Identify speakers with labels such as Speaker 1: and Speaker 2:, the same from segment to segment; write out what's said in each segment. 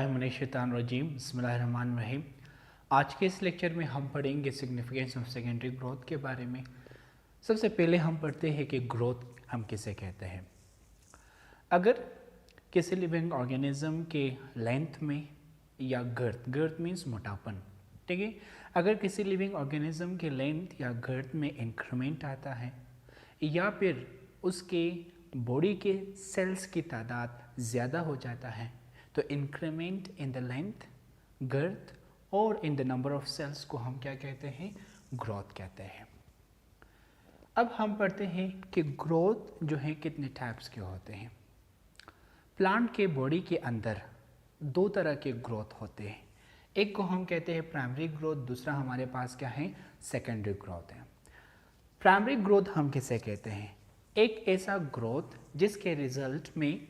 Speaker 1: रजीम बिस्मिल्लाहिर्रहमानिर्रहीम। आज के इस लेक्चर में हम पढ़ेंगे सिग्निफिकेंस ऑफ सेकेंडरी ग्रोथ के बारे में। सबसे पहले हम पढ़ते हैं कि ग्रोथ हम किसे कहते हैं। अगर किसी लिविंग ऑर्गेनिज्म के लेंथ में या गर्थ मीन्स मोटापन, ठीक है, अगर किसी लिविंग ऑर्गेनिज्म के लेंथ या गर्थ में इंक्रीमेंट आता है या फिर उसके बॉडी के सेल्स की तादाद ज़्यादा हो जाता है तो increment in the length, girth और in the number of cells को हम क्या कहते हैं, ग्रोथ कहते हैं। अब हम पढ़ते हैं कि ग्रोथ जो है कितने टाइप्स के होते हैं। प्लांट के बॉडी के अंदर दो तरह के ग्रोथ होते हैं। एक को हम कहते हैं प्राइमरी ग्रोथ, दूसरा हमारे पास क्या है, सेकेंडरी ग्रोथ है। प्राइमरी ग्रोथ हम किसे कहते हैं, एक ऐसा ग्रोथ जिसके रिजल्ट में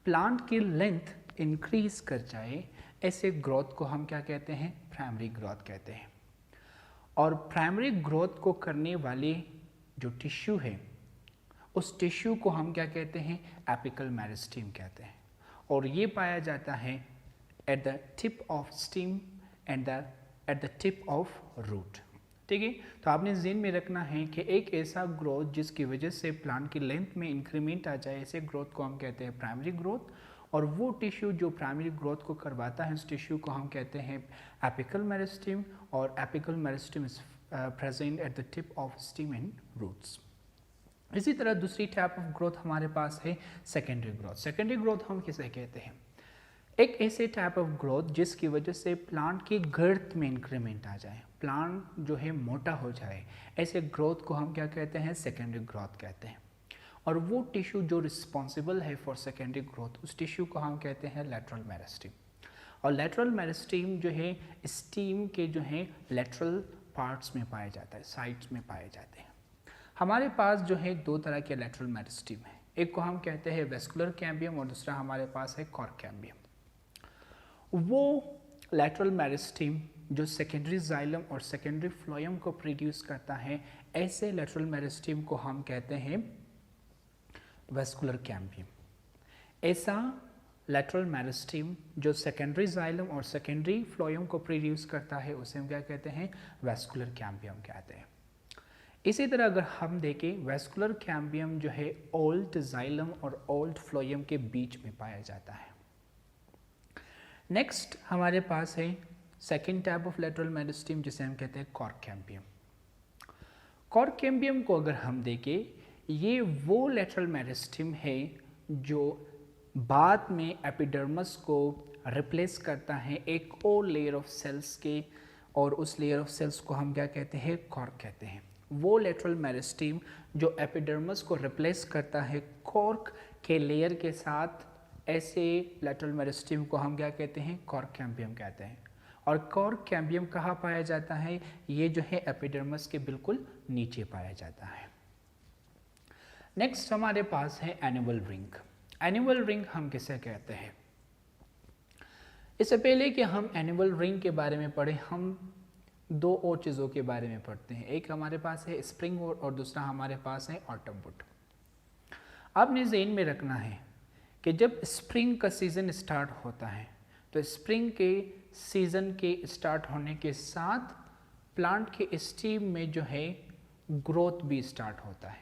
Speaker 1: प्लांट की लेंथ इंक्रीज कर जाए, ऐसे ग्रोथ को हम क्या कहते हैं, प्राइमरी ग्रोथ कहते हैं। और प्राइमरी ग्रोथ को करने वाले जो टिश्यू है उस टिश्यू को हम क्या कहते हैं, एपिकल मेरिस्टेम कहते हैं। और ये पाया जाता है at the tip of stem and at the tip of root, ठीक है। तो आपने ज़हन में रखना है कि एक ऐसा ग्रोथ जिसकी वजह से प्लांट की लेंथ में इंक्रीमेंट आ जाए, ऐसे ग्रोथ को हम कहते हैं प्राइमरी ग्रोथ। और वो टिश्यू जो प्राइमरी ग्रोथ को करवाता है उस टिश्यू को हम कहते हैं एपिकल मेरिस्टेम, और apical meristem is present at the tip of stem and roots. इसी तरह दूसरी टाइप ऑफ ग्रोथ हमारे पास है सेकेंडरी ग्रोथ। सेकेंडरी ग्रोथ हम किसे कहते हैं, एक ऐसे टाइप ऑफ ग्रोथ जिसकी वजह से प्लांट की गर्थ में इंक्रीमेंट आ जाए, प्लांट जो है मोटा हो जाए, ऐसे ग्रोथ को हम क्या कहते हैं, सेकेंडरी ग्रोथ कहते हैं। और वो टिश्यू जो रिस्पॉन्सिबल है फॉर सेकेंडरी ग्रोथ, उस टिश्यू को हम कहते हैं लेटरल मेरिस्टेम। और लेटरल मेरिस्टेम जो है स्टेम के जो है लेटरल पार्ट्स में पाया जाता है, साइड्स में पाए जाते हैं। हमारे पास जो है दो तरह के लेटरल मेरिस्टेम है, एक को हम कहते हैं वेस्कुलर कैम्बियम और दूसरा हमारे पास है कॉर्क कैम्बियम। वो लेटरल मेरिस्टेम जो सेकेंडरी जाइलम और सेकेंडरी फ्लोएम को प्रोड्यूस करता है, ऐसे लेटरल मेरिस्टेम को हम कहते हैं वेस्कुलर कैम्बियम। ऐसा लेटरल मेरिस्टेम जो सेकेंडरी जाइलम और सेकेंडरी फ्लोएम को प्रोड्यूस करता है उसे हम क्या कहते हैं, वेस्कुलर कैम्बियम कहते हैं। इसी तरह अगर हम देखें, वेस्कुलर कैम्बियम जो है ओल्ड जाइलम और ओल्ड फ्लोएम के बीच में पाया जाता है। नेक्स्ट हमारे पास है second type of lateral meristem जिसे हम कहते हैं कॉर्क कैम्बियम। कॉर्क कैम्बियम को अगर हम देखें, ये वो लेटरल मेरिस्टेम है जो बाद में एपिडर्मिस को रिप्लेस करता है एक और लेयर ऑफ सेल्स के, और उस लेयर ऑफ सेल्स को हम क्या कहते हैं, कॉर्क कहते हैं। वो लेटरल मेरिस्टेम जो एपिडर्मिस को रिप्लेस करता है कॉर्क के लेयर के साथ, ऐसे लेटरल मेरिस्टेम को हम क्या कहते हैं, कॉर्क कैम्बियम कहते हैं। और कॉर्क कैम्बियम कहाँ पाया जाता है, ये जो है एपिडर्मिस के बिल्कुल नीचे पाया जाता है। नेक्स्ट हमारे पास है एनुअल रिंग। एनुअल रिंग हम किसे कहते हैं, इससे पहले कि हम एनुअल रिंग के बारे में पढ़ें, हम दो और चीज़ों के बारे में पढ़ते हैं। एक हमारे पास है स्प्रिंग वुड और दूसरा हमारे पास है ऑटम वुड। आपने ज़हन में रखना है कि जब स्प्रिंग का सीज़न स्टार्ट होता है तो स्प्रिंग के सीज़न के स्टार्ट होने के साथ प्लांट के स्टेम में जो है ग्रोथ भी स्टार्ट होता है।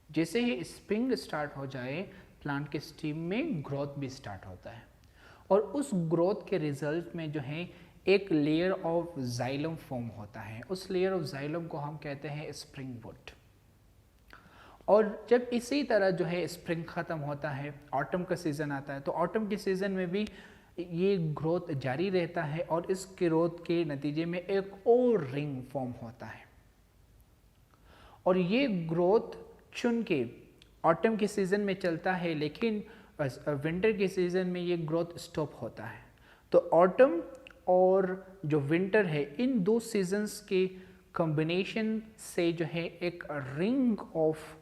Speaker 1: जैसे ही स्प्रिंग स्टार्ट हो जाए, प्लांट के स्टेम में ग्रोथ भी स्टार्ट होता है, और उस ग्रोथ के रिजल्ट में जो है एक लेयर ऑफ जाइलम फॉर्म होता है। उस लेयर ऑफ जाइलम को हम कहते हैं स्प्रिंग वुड। और जब इसी तरह जो है स्प्रिंग ख़त्म होता है, ऑटम का सीज़न आता है, तो ऑटम के सीज़न में भी ये ग्रोथ जारी रहता है, और इस ग्रोथ के नतीजे में एक और रिंग फॉर्म होता है। और ये ग्रोथ चुन के ऑटम के सीज़न में चलता है, लेकिन विंटर के सीज़न में ये ग्रोथ स्टॉप होता है। तो ऑटम और जो विंटर है, इन दो सीजन्स के कॉम्बिनेशन से जो है एक रिंग ऑफ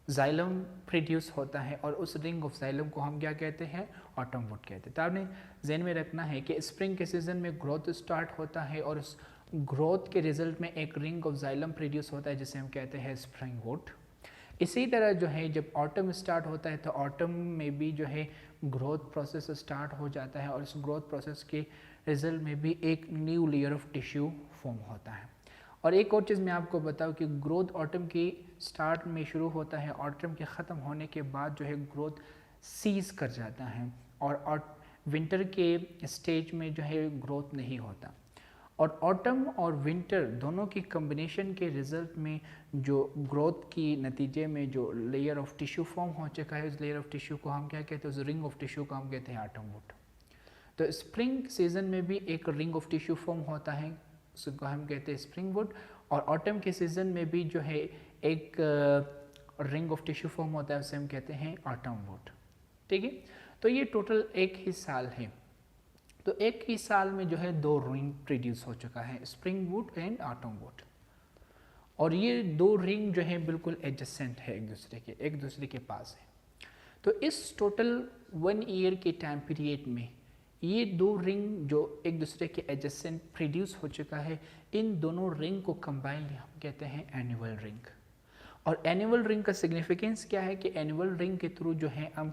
Speaker 1: जाइलम प्रोड्यूस होता है, और उस रिंग ऑफ जाइलम को हम क्या कहते हैं, ऑटम वुड कहते हैं। तो आपने ज़हन में रखना है कि स्प्रिंग के सीज़न में ग्रोथ स्टार्ट होता है, और उस ग्रोथ के रिजल्ट में एक रिंग ऑफ जाइलम प्रोड्यूस होता है जिसे हम कहते हैं स्प्रिंग वुड। इसी तरह जो है जब ऑटम स्टार्ट होता है तो ऑटम में भी जो है ग्रोथ प्रोसेस स्टार्ट हो जाता है और इस ग्रोथ प्रोसेस के रिजल्ट में भी एक new layer of tissue form होता है। और एक और चीज़ मैं आपको बताऊं कि ग्रोथ ऑटम की स्टार्ट में शुरू होता है, ऑटम के ख़त्म होने के बाद जो है ग्रोथ सीज कर जाता है और विंटर के स्टेज में जो है ग्रोथ नहीं होता। और ऑटम और विंटर दोनों की कम्बिनेशन के रिजल्ट में जो ग्रोथ की नतीजे में जो लेयर ऑफ टिश्यू फॉर्म हो चुका है, उस लेयर ऑफ टिश्यू को हम क्या कहते हैं, उस रिंग ऑफ टिश्यू को हम कहते हैं ऑटम वुड। तो स्प्रिंग सीजन में भी एक रिंग ऑफ टिश्यू फॉर्म होता है, उसको हम कहते हैं स्प्रिंग वुड। और ऑटम के सीजन में भी जो है एक रिंग ऑफ टिश्यू फॉर्म होता है, उसे हम कहते हैं ऑटम वुड। ठीक है, तो ये टोटल एक ही साल है। तो एक ही साल में जो है 2 रिंग प्रोड्यूस हो चुका है, spring would and autumn would. और ये 2 रिंग जो है बिल्कुल एडजेसेंट है एक दूसरे के पास है। तो इस टोटल 1 ईयर के टाइम पीरियड में ये 2 रिंग जो एक दूसरे के एडजेसेंट प्रोड्यूस हो चुका है, इन दोनों रिंग को कंबाइंड हम कहते हैं एनुअल रिंग। और एनुअल रिंग का सिग्निफिकेंस क्या है कि एनुअल रिंग के थ्रू जो है हम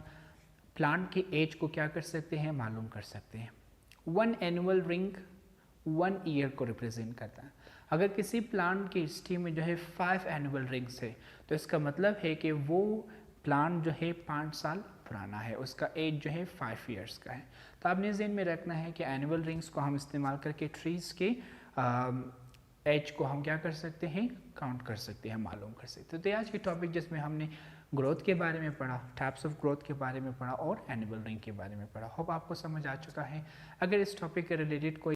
Speaker 1: प्लांट की एज को क्या कर सकते हैं, मालूम कर सकते हैं। 1 एनुअल रिंग 1 ईयर को रिप्रेजेंट करता है। अगर किसी प्लांट की हिस्ट्री में जो है 5 एनुअल रिंग्स है तो इसका मतलब है कि वो प्लांट जो है 5 साल पुराना है, उसका एज जो है 5 ईयर्स का है। तो आपने ज़हन में रखना है कि एनुअल रिंग्स को हम इस्तेमाल करके ट्रीज़ के एज को हम क्या कर सकते हैं, काउंट कर सकते हैं, मालूम कर सकते हैं। तो आज की टॉपिक जिसमें हमने ग्रोथ के बारे में पढ़ा, टाइप्स ऑफ ग्रोथ के बारे में पढ़ा और एनुअल रिंग के बारे में पढ़ा, होप आपको समझ आ चुका है। अगर इस टॉपिक के रिलेटेड कोई